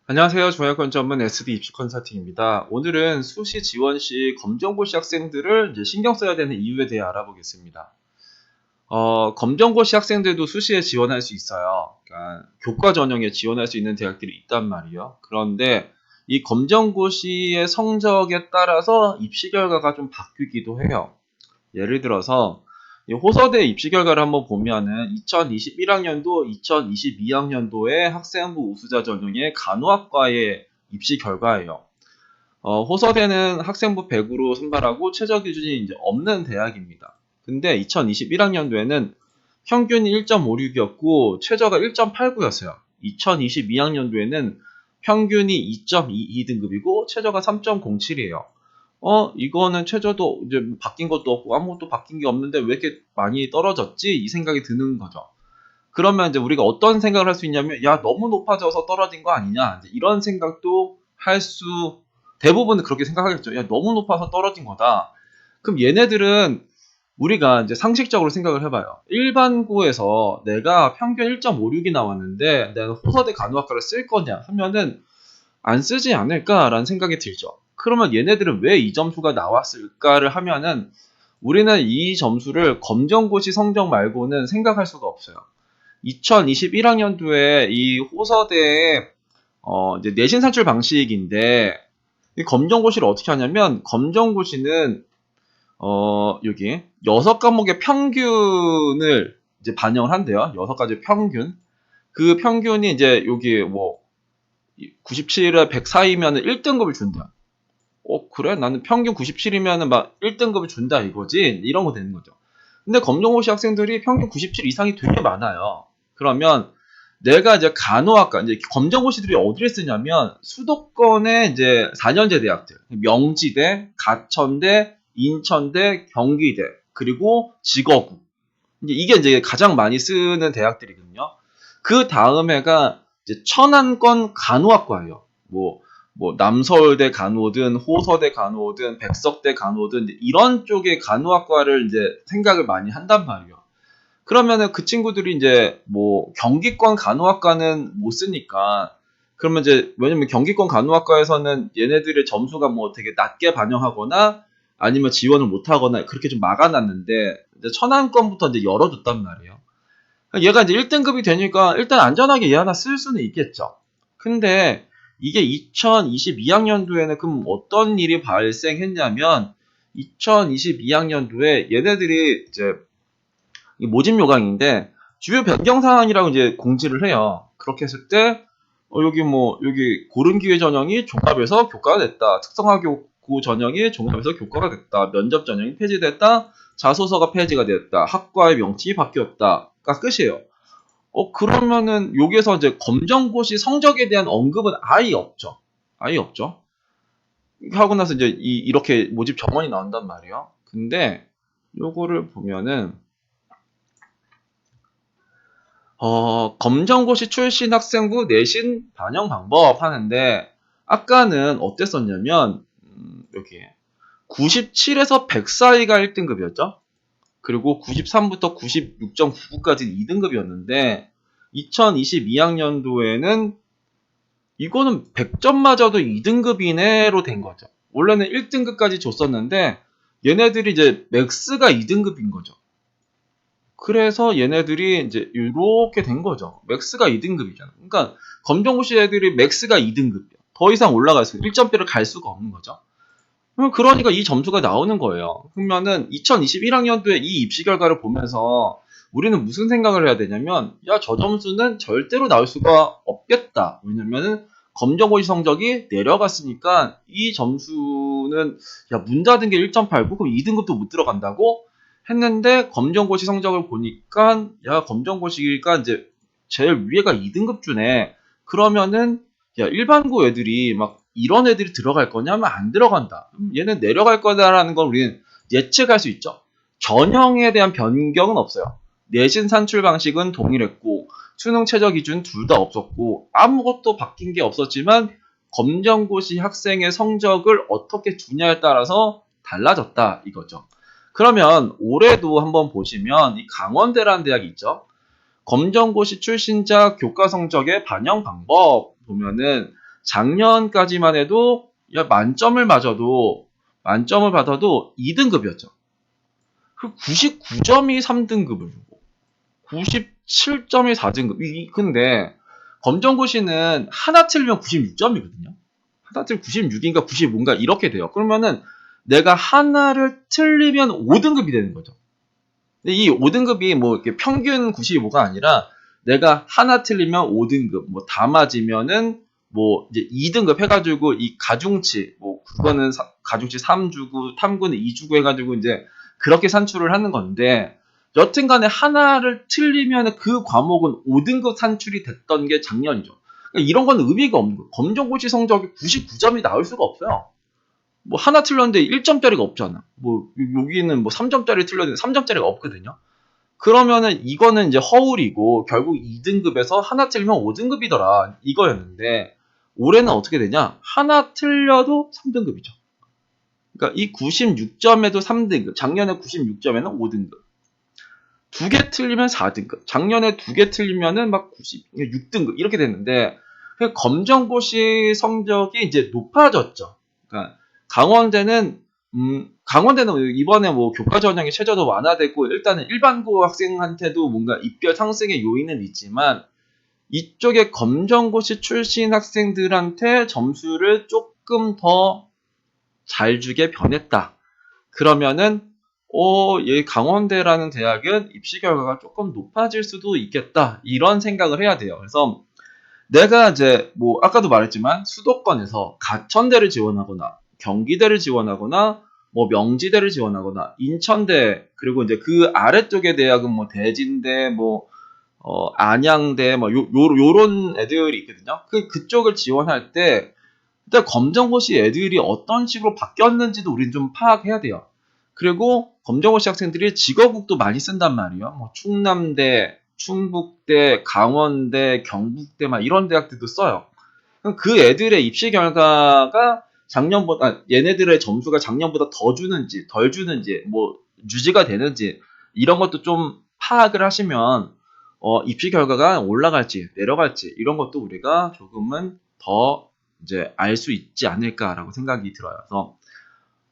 안녕하세요. 종합관 전문 SD 입시 컨설팅입니다. 오늘은 수시 지원 시 검정고시 학생들을 이제 신경 써야 되는 이유에 대해 알아보겠습니다. 검정고시 학생들도 수시에 지원할 수 있어요. 그러니까 교과 전형에 지원할 수 있는 대학들이 있단 말이에요. 그런데 이 검정고시의 성적에 따라서 입시 결과가 좀 바뀌기도 해요. 예를 들어서 이 호서대 입시 결과를 한번 보면은 2021학년도, 2022학년도의 학생부 우수자 전형의 간호학과의 입시 결과예요. 호서대는 학생부 100으로 선발하고 최저 기준이 이제 없는 대학입니다. 근데 2021학년도에는 평균이 1.56이었고 최저가 1.89였어요. 2022학년도에는 평균이 2.22등급이고 최저가 3.07이에요. 이거는 최저도 이제 바뀐 것도 없고 아무것도 바뀐 게 없는데 왜 이렇게 많이 떨어졌지? 이 생각이 드는 거죠. 그러면 이제 우리가 어떤 생각을 할 수 있냐면, 야, 너무 높아져서 떨어진 거 아니냐? 이제 이런 생각도 대부분은 그렇게 생각하겠죠. 야, 너무 높아서 떨어진 거다. 그럼 얘네들은 우리가 이제 상식적으로 생각을 해봐요. 일반고에서 내가 평균 1.56이 나왔는데 내가 호서대 간호학과를 쓸 거냐 하면은 안 쓰지 않을까라는 생각이 들죠. 그러면 얘네들은 왜 이 점수가 나왔을까를 하면은 우리는 이 점수를 검정고시 성적 말고는 생각할 수가 없어요. 2021학년도에 이 호서대의 이제 내신 산출 방식인데 이 검정고시를 어떻게 하냐면 검정고시는 여기 6과목의 평균을 이제 반영을 한대요. 6가지 평균. 그 평균이 이제 여기 뭐 97에 100 사이면 1등급을 준다. 그래? 나는 평균 97이면은 막 1등급을 준다 이거지? 이런 거 되는 거죠. 근데 검정고시 학생들이 평균 97 이상이 되게 많아요. 그러면 내가 이제 간호학과, 이제 검정고시들이 어디를 쓰냐면 수도권의 이제 4년제 대학들, 명지대, 가천대, 인천대, 경기대, 그리고 직어구. 이게 이제 가장 많이 쓰는 대학들이거든요. 그 다음에가 이제 천안권 간호학과예요. 뭐 남서울대 간호든 호서대 간호든 백석대 간호든 이런 쪽의 간호학과를 이제 생각을 많이 한단 말이에요. 그러면은 그 친구들이 이제 뭐 경기권 간호학과는 못 쓰니까 그러면 이제 왜냐면 경기권 간호학과에서는 얘네들의 점수가 뭐 되게 낮게 반영하거나 아니면 지원을 못 하거나 그렇게 좀 막아놨는데 이제 천안권부터 이제 열어줬단 말이에요. 얘가 이제 1등급이 되니까 일단 안전하게 얘 하나 쓸 수는 있겠죠. 근데 이게 2022학년도에는 그럼 어떤 일이 발생했냐면 2022학년도에 얘네들이 이제 모집 요강인데 주요 변경 사항이라고 이제 공지를 해요. 그렇게 했을 때 여기 고른 기회 전형이 종합에서 교과가 됐다. 특성화고 전형이 종합에서 교과가 됐다. 면접 전형이 폐지됐다. 자소서가 폐지가 됐다. 학과의 명칭이 바뀌었다가 끝이에요. 그러면은 여기에서 이제 검정고시 성적에 대한 언급은 아예 없죠. 아예 없죠. 하고 나서 이제 이렇게 모집 정원이 나온단 말이에요. 근데 요거를 보면은 검정고시 출신 학생부 내신 반영 방법 하는데 아까는 어땠었냐면 여기 97에서 100 사이가 1등급이었죠. 그리고 93부터 96.99까지는 2등급이었는데 2022학년도에는 이거는 100점 맞아도 2등급이네로 된 거죠. 원래는 1등급까지 줬었는데 얘네들이 이제 맥스가 2등급인 거죠. 그래서 얘네들이 이제 이렇게 된 거죠. 맥스가 2등급이잖아. 그러니까 검정고시 애들이 맥스가 2등급이야. 더 이상 올라갈 수 1점대를 갈 수가 없는 거죠. 그러니까 이 점수가 나오는 거예요. 그러면은 2021학년도에 이 입시 결과를 보면서 우리는 무슨 생각을 해야 되냐면 야, 저 점수는 절대로 나올 수가 없겠다. 왜냐면은 검정고시 성적이 내려갔으니까 이 점수는 야, 문 닫은 게 1.89 그럼 2등급도 못 들어간다고 했는데 검정고시 성적을 보니까 야, 검정고시가 이제 제일 위에가 2등급 주네. 그러면은 야, 일반고 애들이 막 이런 애들이 들어갈 거냐면 안 들어간다. 얘는 내려갈 거다라는 걸 우리는 예측할 수 있죠. 전형에 대한 변경은 없어요. 내신 산출 방식은 동일했고 수능 최저 기준 둘 다 없었고 아무것도 바뀐 게 없었지만 검정고시 학생의 성적을 어떻게 주냐에 따라서 달라졌다 이거죠. 그러면 올해도 한번 보시면 이 강원대라는 대학이 있죠. 검정고시 출신자 교과 성적의 반영 방법 보면은 작년까지만 해도 만점을 받아도 2등급이었죠. 그 99점이 3등급을 주고 97점이 4등급. 근데 검정고시는 하나 틀리면 96점이거든요. 하나 틀리면 96인가 95인가 이렇게 돼요. 그러면은 내가 하나를 틀리면 5등급이 되는 거죠. 근데 이 5등급이 뭐 이렇게 평균 95가 아니라 내가 하나 틀리면 5등급, 뭐 다 맞으면은 뭐 이제 2등급 해가지고 이 가중치, 뭐 그거는 가중치 3 주고 탐구는 2 주고 해가지고 이제 그렇게 산출을 하는 건데, 여튼간에 하나를 틀리면 그 과목은 5등급 산출이 됐던 게 작년이죠. 그러니까 이런 건 의미가 없는 거예요. 검정고시 성적이 99점이 나올 수가 없어요. 뭐 하나 틀렸는데 1점짜리가 없잖아. 뭐 여기는 뭐 3점짜리 틀렸는데 3점짜리가 없거든요. 그러면은 이거는 이제 허울이고 결국 2등급에서 하나 틀리면 5등급이더라 이거였는데, 올해는 어떻게 되냐? 하나 틀려도 3등급이죠. 그러니까 이 96점에도 3등급, 작년에 96점에는 5등급. 두 개 틀리면 4등급. 작년에 두 개 틀리면은 막 6등급 이렇게 됐는데, 검정고시 성적이 이제 높아졌죠. 그러니까 강원대는 이번에 뭐 교과 전형의 최저도 완화되고 일단은 일반고 학생한테도 뭔가 입결 상승의 요인은 있지만, 이쪽에 검정고시 출신 학생들한테 점수를 조금 더 잘 주게 변했다. 그러면은 얘 강원대라는 대학은 입시 결과가 조금 높아질 수도 있겠다. 이런 생각을 해야 돼요. 그래서 내가 이제 뭐 아까도 말했지만 수도권에서 가천대를 지원하거나 경기대를 지원하거나 뭐 명지대를 지원하거나 인천대, 그리고 이제 그 아래쪽의 대학은 뭐 대진대, 뭐 안양대, 뭐 요런 애들이 있거든요. 그쪽을 지원할 때 일단 검정고시 애들이 어떤 식으로 바뀌었는지도 우리는 좀 파악해야 돼요. 그리고 검정고시 학생들이 직업국도 많이 쓴단 말이에요. 뭐 충남대, 충북대, 강원대, 경북대 막 이런 대학들도 써요. 그럼 그 애들의 입시 결과가 작년보다, 얘네들의 점수가 작년보다 더 주는지 덜 주는지 뭐 유지가 되는지 이런 것도 좀 파악을 하시면 입시 결과가 올라갈지 내려갈지 이런 것도 우리가 조금은 더 이제 알 수 있지 않을까라고 생각이 들어요. 그래서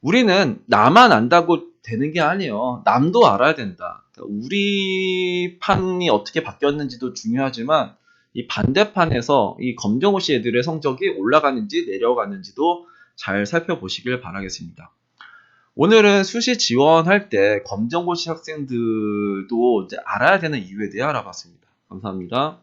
우리는 나만 안다고 되는 게 아니에요. 남도 알아야 된다. 그러니까 우리 판이 어떻게 바뀌었는지도 중요하지만 이 반대판에서 이 검정고시 애들의 성적이 올라가는지 내려가는지도 잘 살펴보시길 바라겠습니다. 오늘은 수시 지원할 때 검정고시 학생들도 이제 알아야 되는 이유에 대해 알아봤습니다. 감사합니다.